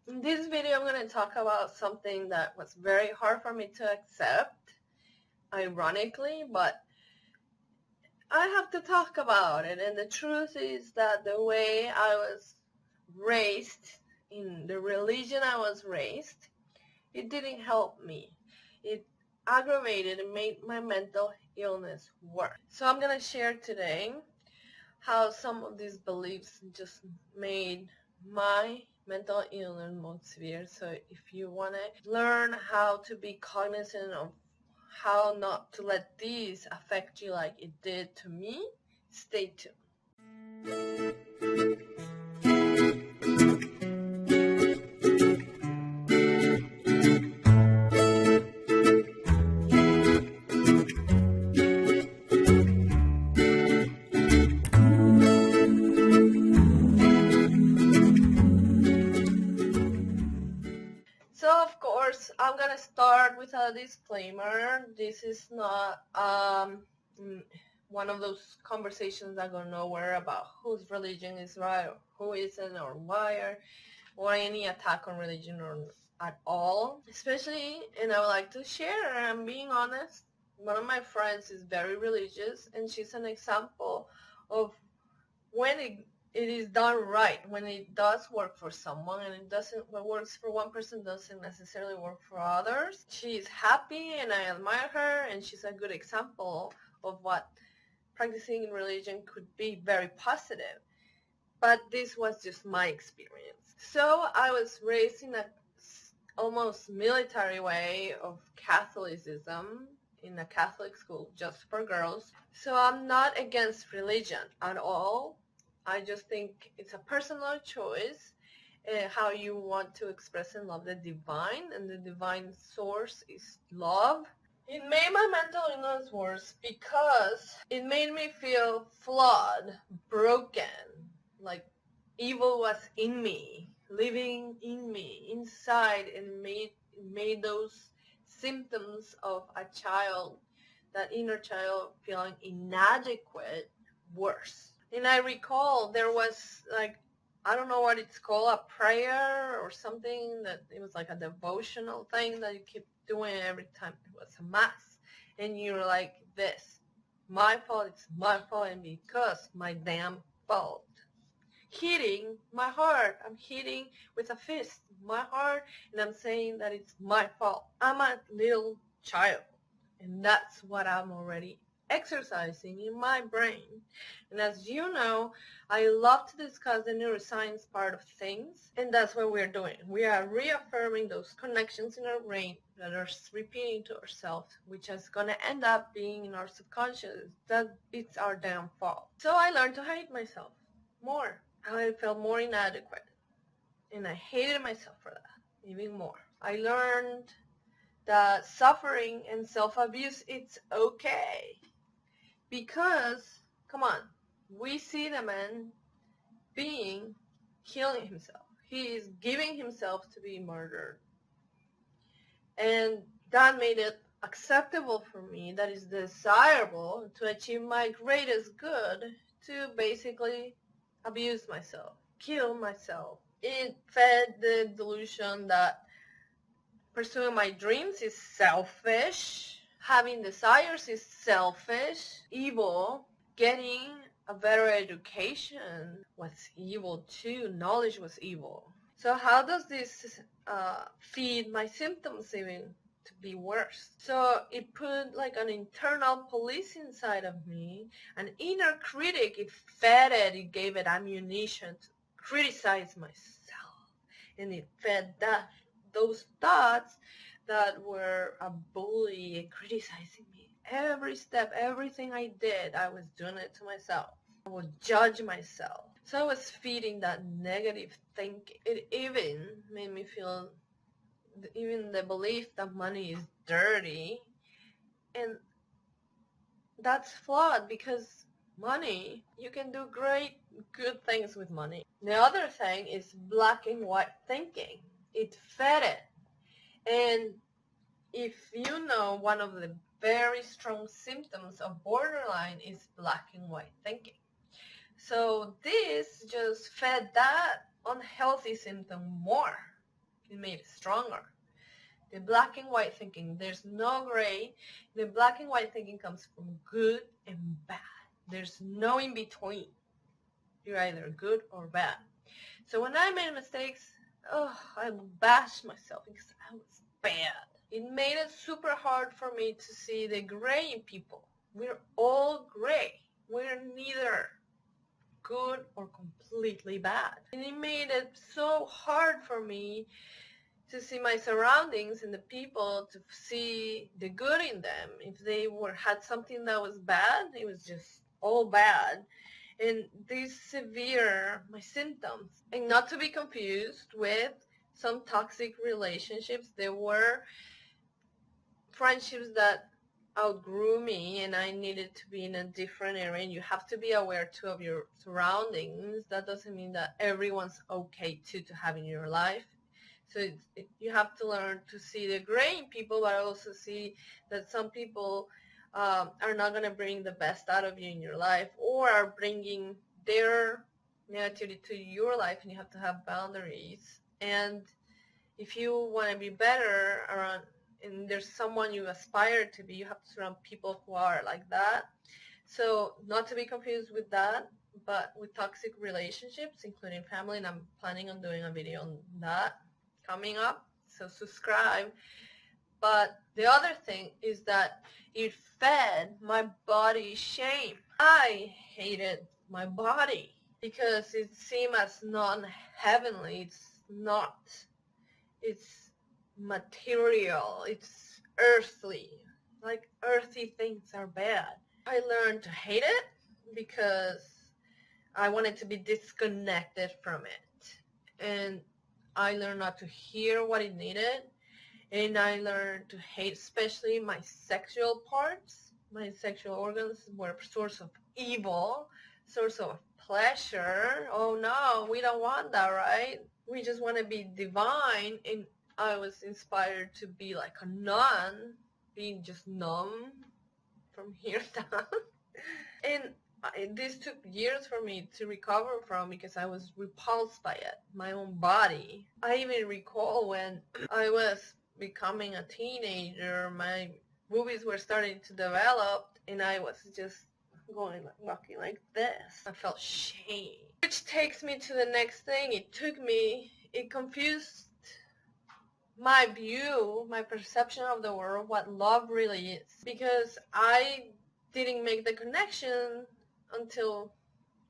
In this video, I'm going to talk about something that was very hard for me to accept, ironically, but I have to talk about it. And the truth is that the way I was raised, in the religion I was raised, it didn't help me. It aggravated and made my mental illness worse. So I'm going to share today how some of these beliefs just made my mental illness more severe. So if you want to learn how to be cognizant of how not to let these affect you like it did to me, stay tuned. So of course, I'm gonna start with a disclaimer. This is not one of those conversations that go nowhere about whose religion is right or who isn't or why, or any attack on religion or at all. Especially, and I would like to share, I'm being honest, one of my friends is very religious, and she's an example of when it is done right, when it does work for someone, and it doesn't, what works for one person doesn't necessarily work for others. She's happy and I admire her, and she's a good example of what practicing religion could be, very positive. But this was just my experience. So I was raised in a almost military way of Catholicism, in a Catholic school just for girls. So I'm not against religion at all. I just think it's a personal choice, how you want to express and love the divine, and the divine source is love. It made my mental illness worse because it made me feel flawed, broken, like evil was in me, living in me, inside, and made those symptoms of a child, that inner child feeling inadequate, worse. And I recall there was, like, I don't know what it's called, a prayer or something, that it was like a devotional thing that you keep doing every time it was a mass. And you're like, this, my fault, it's my fault, and because my damn fault. Hitting my heart. I'm hitting with a fist my heart, and I'm saying that it's my fault. I'm a little child, and that's what I'm already exercising in my brain. And as you know, I love to discuss the neuroscience part of things, and that's what we're doing. We are reaffirming those connections in our brain that are repeating to ourselves, which is going to end up being in our subconscious, that it's our damn fault. So I learned to hate myself more. I felt more inadequate, and I hated myself for that even more. I learned that suffering and self-abuse, it's okay. Because, come on, we see the man killing himself. He is giving himself to be murdered. And that made it acceptable for me, that is desirable to achieve my greatest good, to basically abuse myself, kill myself. It fed the delusion that pursuing my dreams is selfish, having desires is selfish, evil, getting a better education was evil too, knowledge was evil. So how does this feed my symptoms even to be worse? So it put like an internal police inside of me, an inner critic. It fed it, it gave it ammunition to criticize myself, and it fed those thoughts that were a bully criticizing me. Every step, everything I did, I was doing it to myself. I would judge myself. So I was feeding that negative thinking. It even made me feel, even the belief that money is dirty. And that's flawed, because money, you can do great, good things with money. The other thing is black and white thinking. It fed it. And if you know, one of the very strong symptoms of borderline is black and white thinking. So this just fed that unhealthy symptom more. It made it stronger. The black and white thinking, there's no gray. The black and white thinking comes from good and bad. There's no in between. You're either good or bad. So when I made mistakes, I bashed myself because I was bad. It made it super hard for me to see the gray in people. We're all gray. We're neither good or completely bad. And it made it so hard for me to see my surroundings and the people, to see the good in them. If they had something that was bad, it was just all bad. And my symptoms, and not to be confused with some toxic relationships. There were friendships that outgrew me and I needed to be in a different area, and you have to be aware too of your surroundings. That doesn't mean that everyone's okay to have in your life. So you have to learn to see the gray in people, but also see that some people are not going to bring the best out of you in your life, or are bringing their negativity to your life, and you have to have boundaries. And if you want to be better around, and there's someone you aspire to be, you have to surround people who are like that. So not to be confused with that, but with toxic relationships, including family, and I'm planning on doing a video on that coming up, so subscribe. But the other thing is that it fed my body shame. I hated my body because it seemed as non-heavenly. It's not. It's material. It's earthly. Like, earthy things are bad. I learned to hate it because I wanted to be disconnected from it. And I learned not to hear what it needed. And I learned to hate, especially my sexual parts. My sexual organs were a source of evil, source of pleasure. Oh no, we don't want that, right? We just want to be divine. And I was inspired to be like a nun, being just numb from here down. And this took years for me to recover from, because I was repulsed by it, my own body. I even recall when I was becoming a teenager, my boobies were starting to develop, and I was just walking like this. I felt shame. Which takes me to the next thing. It confused my view, my perception of the world, what love really is. Because I didn't make the connection until,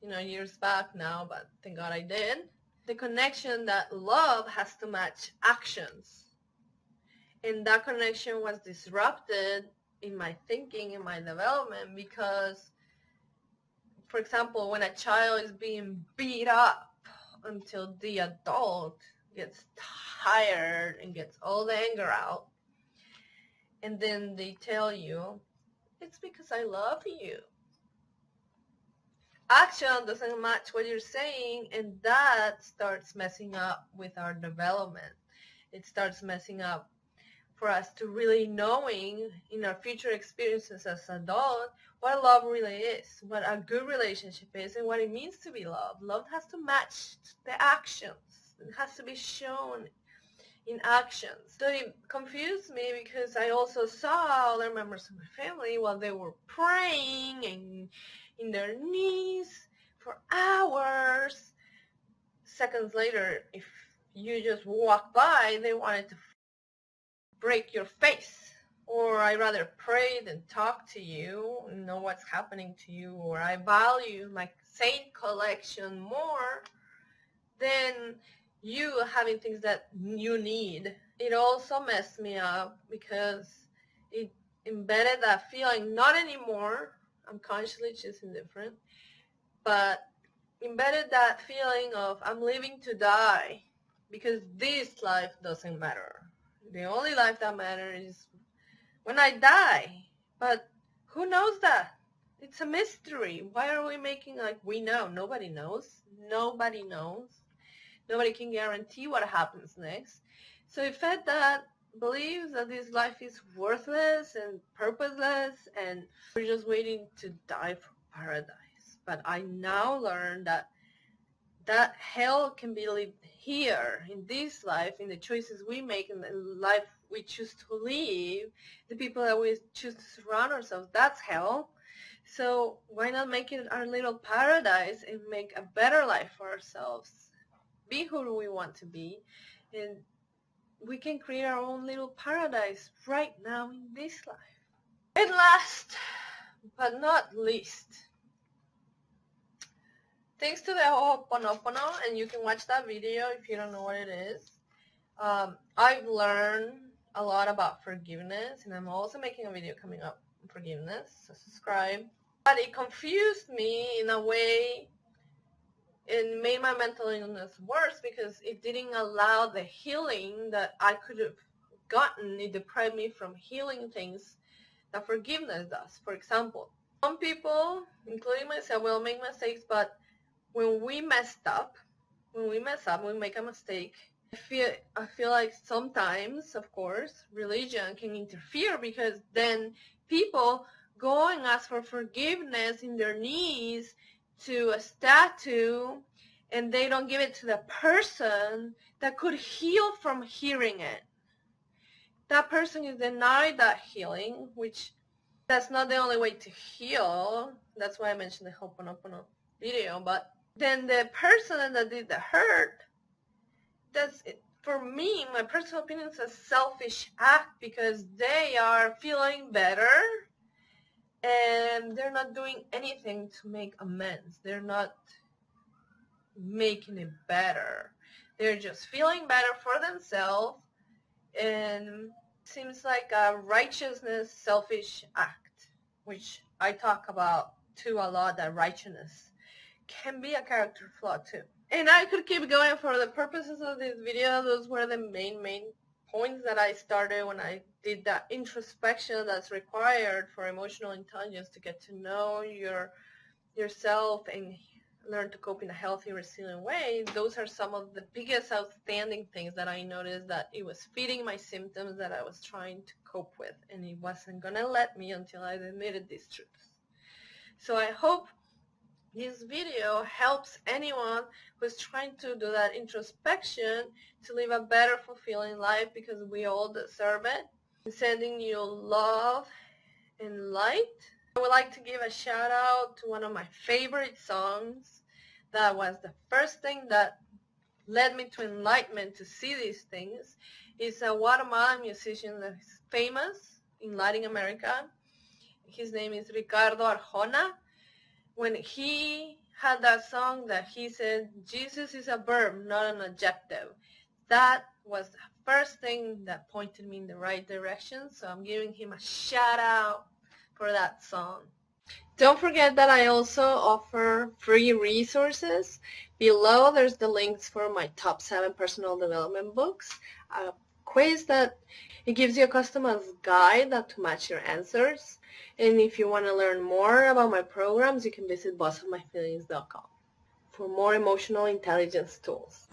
years back now, but thank God I did. The connection that love has to match actions. And that connection was disrupted in my thinking, in my development, because, for example, when a child is being beat up until the adult gets tired and gets all the anger out, and then they tell you, it's because I love you. Action doesn't match what you're saying, and that starts messing up with our development. It starts messing up for us to really knowing in our future experiences as adults what love really is, what a good relationship is, and what it means to be loved. Love has to match the actions. It has to be shown in actions. So it confused me because I also saw other members of my family while they were praying and in their knees for hours. Seconds later, if you just walk by, they wanted to break your face. Or I rather pray than talk to you and know what's happening to you. Or I value my saint collection more than you having things that you need. It also messed me up because it embedded that feeling, not anymore, I'm consciously choosing different, but embedded that feeling of I'm living to die because this life doesn't matter. The only life that matters is when I die. But who knows that? It's a mystery. Why are we making like we know? Nobody knows. Nobody knows. Nobody can guarantee what happens next. So it fed that believes that this life is worthless and purposeless, and we're just waiting to die for paradise. But I now learn that that hell can be lived here, in this life, in the choices we make, in the life we choose to live, the people that we choose to surround ourselves. That's hell. So why not make it our little paradise and make a better life for ourselves? Be who we want to be, and we can create our own little paradise right now in this life. And last but not least, thanks to the Ho'oponopono, and you can watch that video if you don't know what it is. I've learned a lot about forgiveness, and I'm also making a video coming up on forgiveness, so subscribe. But it confused me in a way and made my mental illness worse because it didn't allow the healing that I could have gotten. It deprived me from healing things that forgiveness does. For example, some people, including myself, will make mistakes, but when we mess up, when we make a mistake, I feel like sometimes, of course, religion can interfere, because then people go and ask for forgiveness in their knees to a statue, and they don't give it to the person that could heal from hearing it. That person is denied that healing, which that's not the only way to heal. That's why I mentioned the Ho'oponopono video. But then the person that did the hurt, that's it. For me, my personal opinion, is a selfish act, because they are feeling better and they're not doing anything to make amends. They're not making it better. They're just feeling better for themselves, and seems like a righteousness selfish act, which I talk about too a lot, that righteousness can be a character flaw too. And I could keep going. For the purposes of this video, those were the main points that I started when I did that introspection that's required for emotional intelligence, to get to know yourself and learn to cope in a healthy, resilient way. Those are some of the biggest outstanding things that I noticed, that it was feeding my symptoms that I was trying to cope with, and it wasn't gonna let me until I admitted these truths. So I hope this video helps anyone who's trying to do that introspection to live a better, fulfilling life, because we all deserve it. I'm sending you love and light. I would like to give a shout out to one of my favorite songs that was the first thing that led me to enlightenment, to see these things. It's a Guatemalan musician that's famous in Latin America. His name is Ricardo Arjona. When he had that song that he said, Jesus is a verb, not an adjective, that was the first thing that pointed me in the right direction. So I'm giving him a shout out for that song. Don't forget that I also offer free resources. Below there's the links for my top 7 personal development books, a quiz that it gives you a customized guide to match your answers. And if you want to learn more about my programs, you can visit bossofmyfeelings.com for more emotional intelligence tools.